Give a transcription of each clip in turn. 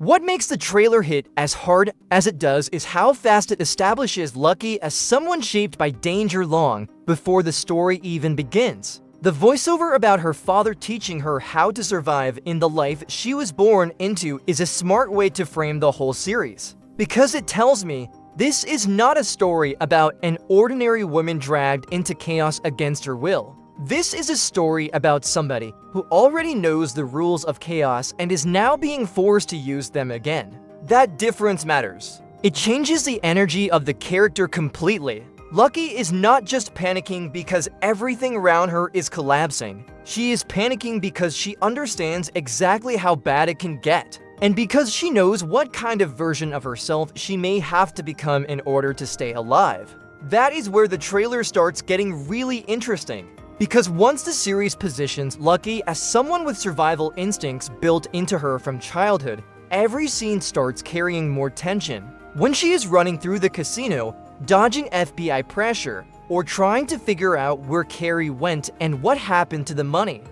What makes the trailer hit as hard as it does is how fast it establishes Lucky as someone shaped by danger long before the story even begins. The voiceover about her father teaching her how to survive in the life she was born into is a smart way to frame the whole series, because it tells me this is not a story about an ordinary woman dragged into chaos against her will. This is a story about somebody who already knows the rules of chaos and is now being forced to use them again. That difference matters. It changes the energy of the character completely. Lucky is not just panicking because everything around her is collapsing. She is panicking because she understands exactly how bad it can get, and because she knows what kind of version of herself she may have to become in order to stay alive. That is where the trailer starts getting really interesting. Because once the series positions Lucky as someone with survival instincts built into her from childhood, every scene starts carrying more tension. When she is running through the casino, dodging FBI pressure, or trying to figure out where Carrie went and what happened to the money.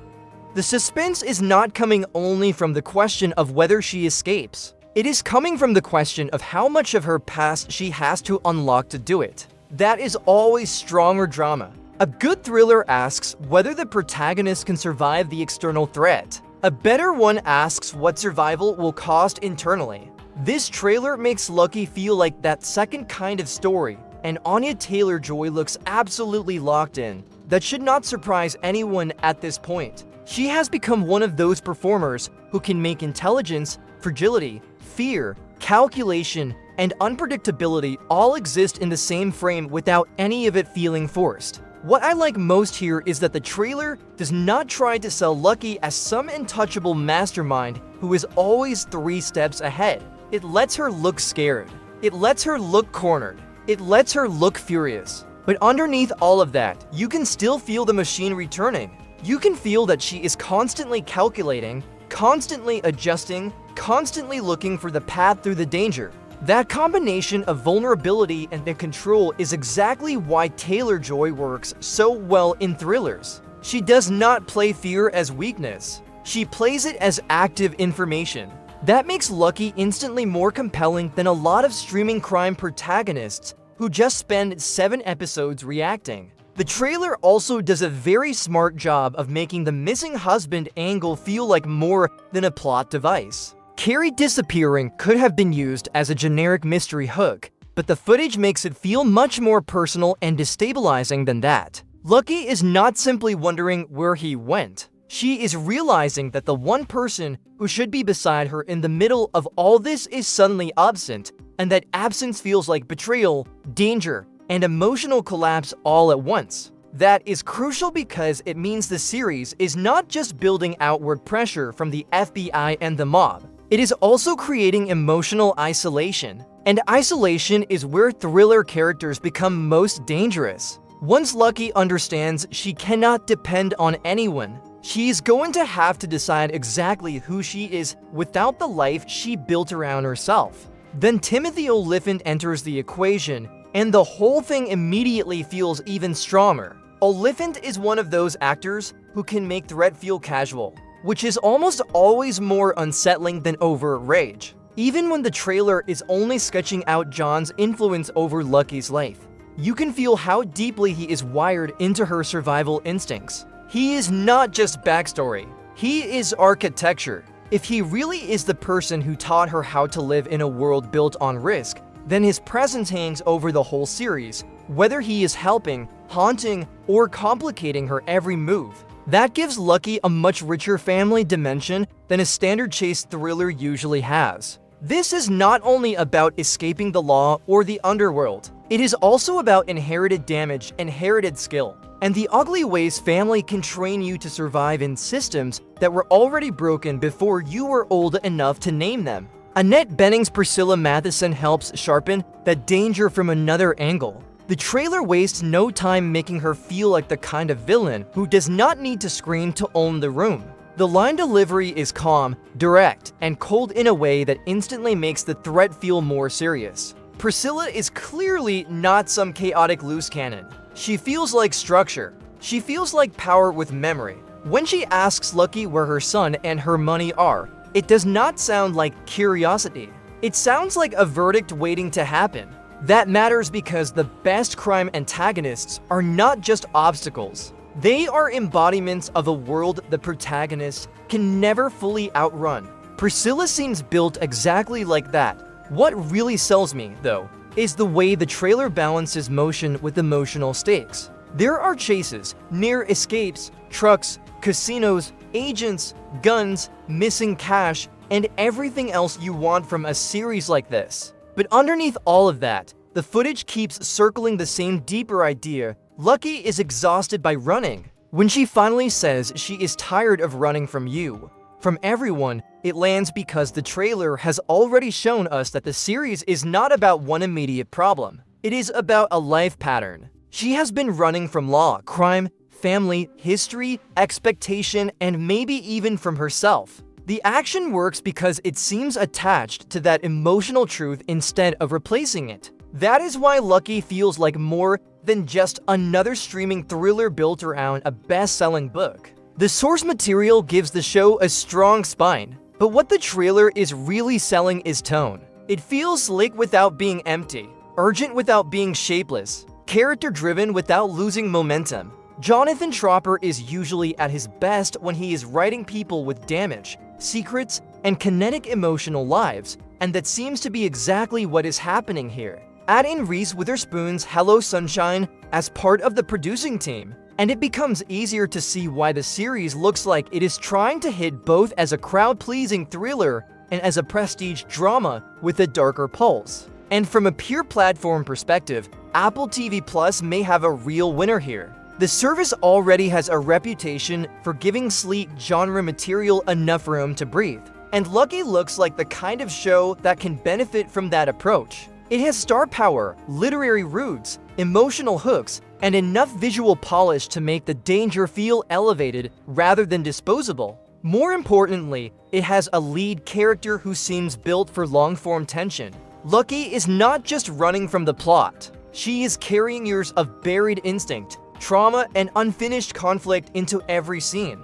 The suspense is not coming only from the question of whether she escapes. It is coming from the question of how much of her past she has to unlock to do it. That is always stronger drama. A good thriller asks whether the protagonist can survive the external threat. A better one asks what survival will cost internally. This trailer makes Lucky feel like that second kind of story, and Anya Taylor Joy looks absolutely locked in. That should not surprise anyone at this point. She has become one of those performers who can make intelligence, fragility, fear, calculation, and unpredictability all exist in the same frame without any of it feeling forced. What I like most here is that the trailer does not try to sell Lucky as some untouchable mastermind who is always 3 steps ahead. It lets her look scared. It lets her look cornered. It lets her look furious. But underneath all of that, you can still feel the machine returning. You can feel that she is constantly calculating, constantly adjusting, constantly looking for the path through the danger. That combination of vulnerability and the control is exactly why Taylor Joy works so well in thrillers. She does not play fear as weakness. She plays it as active information. That makes Lucky instantly more compelling than a lot of streaming crime protagonists who just spend 7 episodes reacting. The trailer also does a very smart job of making the missing husband angle feel like more than a plot device. Carrie disappearing could have been used as a generic mystery hook, but the footage makes it feel much more personal and destabilizing than that. Lucky is not simply wondering where he went. She is realizing that the one person who should be beside her in the middle of all this is suddenly absent, and that absence feels like betrayal, danger, and emotional collapse all at once. That is crucial because it means the series is not just building outward pressure from the FBI and the mob. It is also creating emotional isolation. And isolation is where thriller characters become most dangerous. Once Lucky understands she cannot depend on anyone, she is going to have to decide exactly who she is without the life she built around herself. Then Timothy Olyphant enters the equation, and the whole thing immediately feels even stronger. Olyphant is one of those actors who can make threat feel casual, which is almost always more unsettling than overt rage. Even when the trailer is only sketching out John's influence over Lucky's life, you can feel how deeply he is wired into her survival instincts. He is not just backstory, he is architecture. If he really is the person who taught her how to live in a world built on risk, then his presence hangs over the whole series, whether he is helping, haunting, or complicating her every move. That gives Lucky a much richer family dimension than a standard chase thriller usually has. This is not only about escaping the law or the underworld. It is also about inherited damage, inherited skill, and the ugly ways family can train you to survive in systems that were already broken before you were old enough to name them. Annette Bening's Priscilla Matheson helps sharpen that danger from another angle. The trailer wastes no time making her feel like the kind of villain who does not need to scream to own the room. The line delivery is calm, direct, and cold in a way that instantly makes the threat feel more serious. Priscilla is clearly not some chaotic loose cannon. She feels like structure. She feels like power with memory. When she asks Lucky where her son and her money are, It does not sound like curiosity. It sounds like a verdict waiting to happen. That matters because the best crime antagonists are not just obstacles. They are embodiments of a world the protagonist can never fully outrun. Priscilla seems built exactly like that. What really sells me, though, is the way the trailer balances motion with emotional stakes. There are chases, near escapes, trucks, casinos, agents, guns, missing cash, and everything else you want from a series like this. But underneath all of that, the footage keeps circling the same deeper idea. Lucky is exhausted by running. When she finally says she is tired of running from you, from everyone, it lands because the trailer has already shown us that the series is not about one immediate problem. It is about a life pattern. She has been running from law, crime, family, history, expectation, and maybe even from herself. The action works because it seems attached to that emotional truth instead of replacing it. That is why Lucky feels like more than just another streaming thriller built around a best-selling book. The source material gives the show a strong spine, but what the trailer is really selling is tone. It feels slick without being empty, urgent without being shapeless, character-driven without losing momentum. Jonathan Tropper is usually at his best when he is writing people with damage, secrets, and kinetic emotional lives, and that seems to be exactly what is happening here. Add in Reese Witherspoon's Hello Sunshine as part of the producing team, and it becomes easier to see why the series looks like it is trying to hit both as a crowd-pleasing thriller and as a prestige drama with a darker pulse. And from a pure platform perspective, Apple TV Plus may have a real winner here. The service already has a reputation for giving sleek genre material enough room to breathe, and Lucky looks like the kind of show that can benefit from that approach. It has star power, literary roots, emotional hooks, and enough visual polish to make the danger feel elevated rather than disposable. More importantly, it has a lead character who seems built for long-form tension. Lucky is not just running from the plot. She is carrying years of buried instinct, trauma, and unfinished conflict into every scene.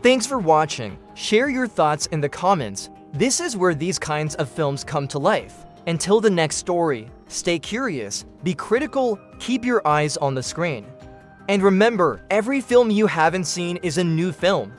Thanks for watching. Share your thoughts in the comments. This is where these kinds of films come to life. Until the next story, stay curious, be critical, keep your eyes on the screen. And remember, every film you haven't seen is a new film.